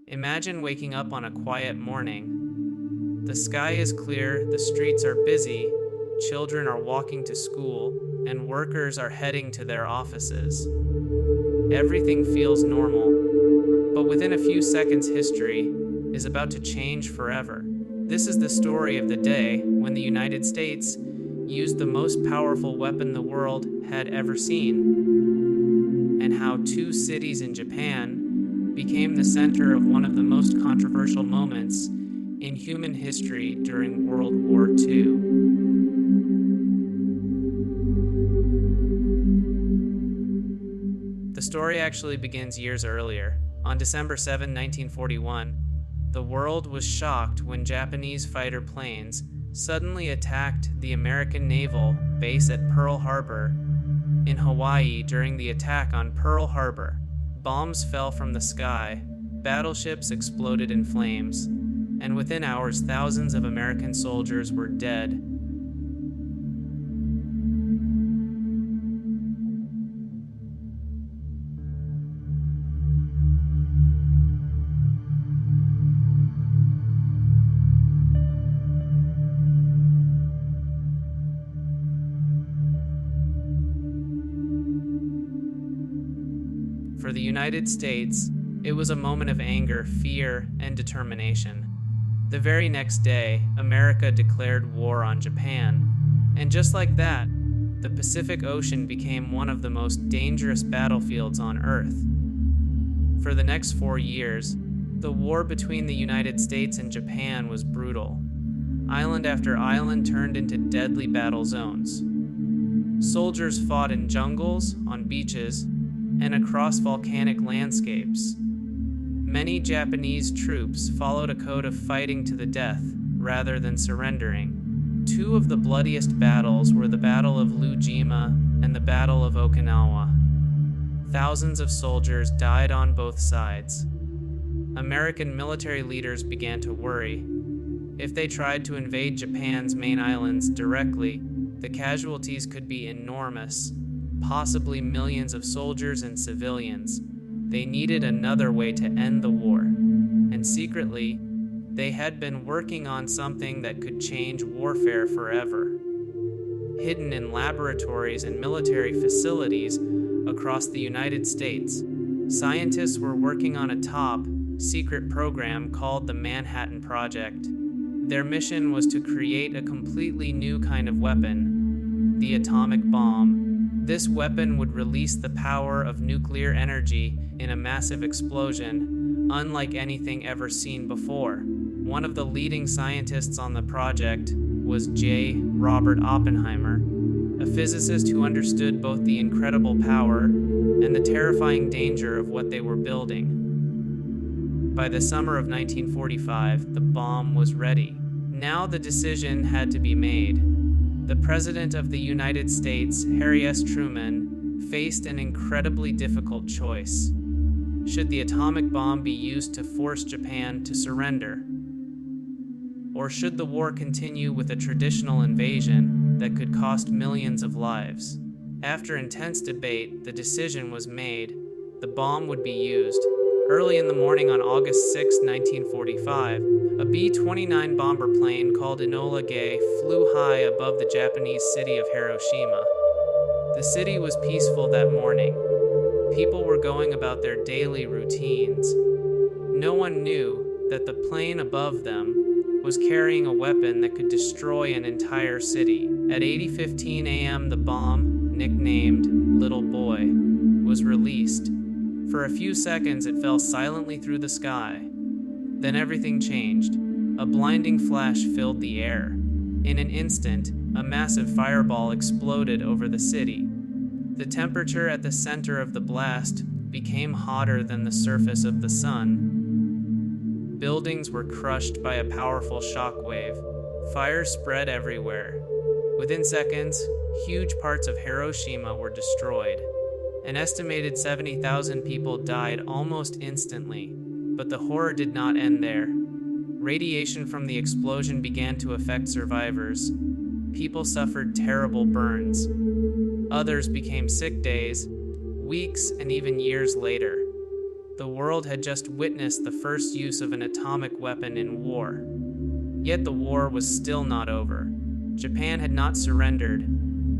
Imagine waking up on a quiet morning. The sky is clear, the streets are busy, children are walking to school, and workers are heading to their offices. Everything feels normal, but within a few seconds, history is about to change forever. This is the story of the day when the United States used the most powerful weapon the world had ever seen, and how two cities in Japan became the center of one of the most controversial moments in human history during World War II. The story actually begins years earlier. On December 7, 1941, the world was shocked when Japanese fighter planes suddenly attacked the American naval base at Pearl Harbor in Hawaii. During the attack on Pearl Harbor, bombs fell from the sky, battleships exploded in flames, and within hours, thousands of American soldiers were dead. For the United States, it was a moment of anger, fear, and determination. The very next day, America declared war on Japan, and just like that, the Pacific Ocean became one of the most dangerous battlefields on Earth. For the next 4 years, the war between the United States and Japan was brutal. Island after island turned into deadly battle zones. Soldiers fought in jungles, on beaches, and across volcanic landscapes. Many Japanese troops followed a code of fighting to the death rather than surrendering. Two of the bloodiest battles were the Battle of Iwo Jima and the Battle of Okinawa. Thousands of soldiers died on both sides. American military leaders began to worry. If they tried to invade Japan's main islands directly, the casualties could be enormous. Possibly millions of soldiers and civilians. They needed another way to end the war, and secretly, they had been working on something that could change warfare forever. Hidden in laboratories and military facilities across the United States, scientists were working on a top-secret program called the Manhattan Project. Their mission was to create a completely new kind of weapon, the atomic bomb. This weapon would release the power of nuclear energy in a massive explosion, unlike anything ever seen before. One of the leading scientists on the project was J. Robert Oppenheimer, a physicist who understood both the incredible power and the terrifying danger of what they were building. By the summer of 1945, the bomb was ready. Now the decision had to be made. The President of the United States, Harry S. Truman, faced an incredibly difficult choice. Should the atomic bomb be used to force Japan to surrender? Or should the war continue with a traditional invasion that could cost millions of lives? After intense debate, the decision was made. The bomb would be used. Early in the morning on August 6, 1945, a B-29 bomber plane called Enola Gay flew high above the Japanese city of Hiroshima. The city was peaceful that morning. People were going about their daily routines. No one knew that the plane above them was carrying a weapon that could destroy an entire city. At 8:15 a.m., the bomb, nicknamed Little Boy, was released. For a few seconds, it fell silently through the sky. Then everything changed. A blinding flash filled the air. In an instant, a massive fireball exploded over the city. The temperature at the center of the blast became hotter than the surface of the sun. Buildings were crushed by a powerful shockwave. Fire spread everywhere. Within seconds, huge parts of Hiroshima were destroyed. An estimated 70,000 people died almost instantly, but the horror did not end there. Radiation from the explosion began to affect survivors. People suffered terrible burns. Others became sick days, weeks, and even years later. The world had just witnessed the first use of an atomic weapon in war. Yet the war was still not over. Japan had not surrendered.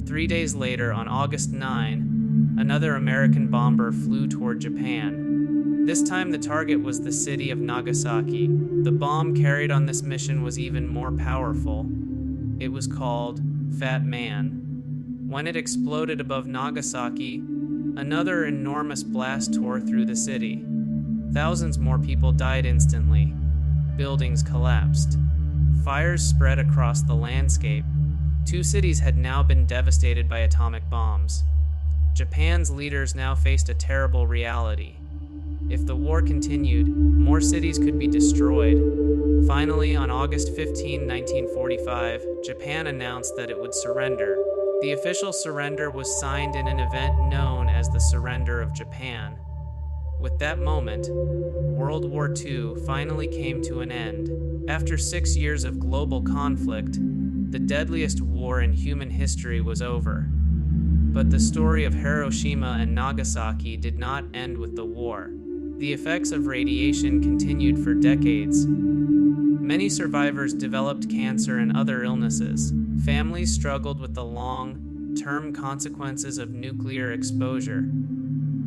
3 days later, on August 9, another American bomber flew toward Japan. This time the target was the city of Nagasaki. The bomb carried on this mission was even more powerful. It was called Fat Man. When it exploded above Nagasaki, another enormous blast tore through the city. Thousands more people died instantly. Buildings collapsed. Fires spread across the landscape. 2 cities had now been devastated by atomic bombs. Japan's leaders now faced a terrible reality. If the war continued, more cities could be destroyed. Finally, on August 15, 1945, Japan announced that it would surrender. The official surrender was signed in an event known as the Surrender of Japan. With that moment, World War II finally came to an end. After 6 years of global conflict, the deadliest war in human history was over. But the story of Hiroshima and Nagasaki did not end with the war. The effects of radiation continued for decades. Many survivors developed cancer and other illnesses. Families struggled with the long-term consequences of nuclear exposure.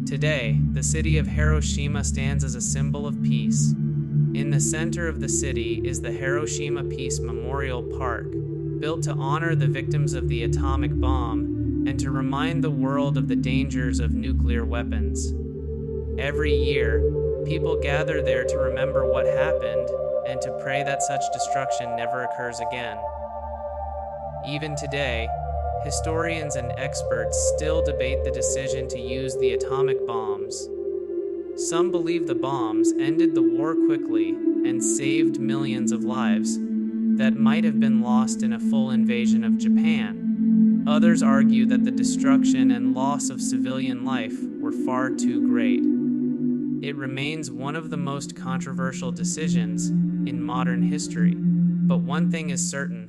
Today, the city of Hiroshima stands as a symbol of peace. In the center of the city is the Hiroshima Peace Memorial Park, built to honor the victims of the atomic bomb and to remind the world of the dangers of nuclear weapons. Every year, people gather there to remember what happened and to pray that such destruction never occurs again. Even today, historians and experts still debate the decision to use the atomic bombs. Some believe the bombs ended the war quickly and saved millions of lives that might have been lost in a full invasion of Japan. Others argue that the destruction and loss of civilian life were far too great. It remains one of the most controversial decisions in modern history, but one thing is certain.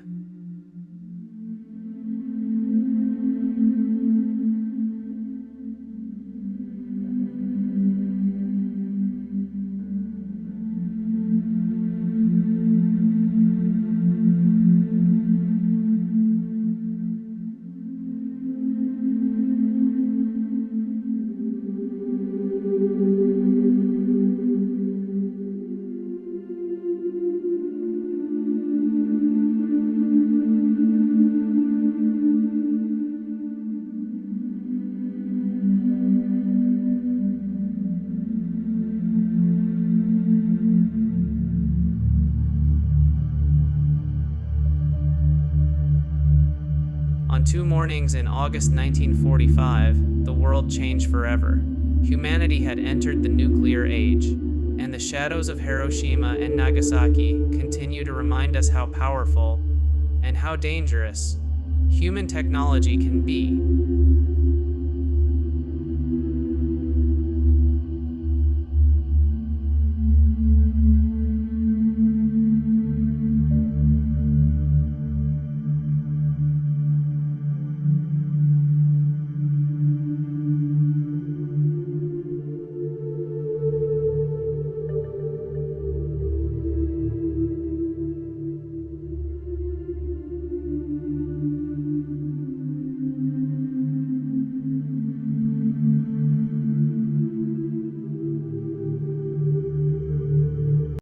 On 2 mornings in August 1945, the world changed forever. Humanity had entered the nuclear age, and the shadows of Hiroshima and Nagasaki continue to remind us how powerful and how dangerous human technology can be.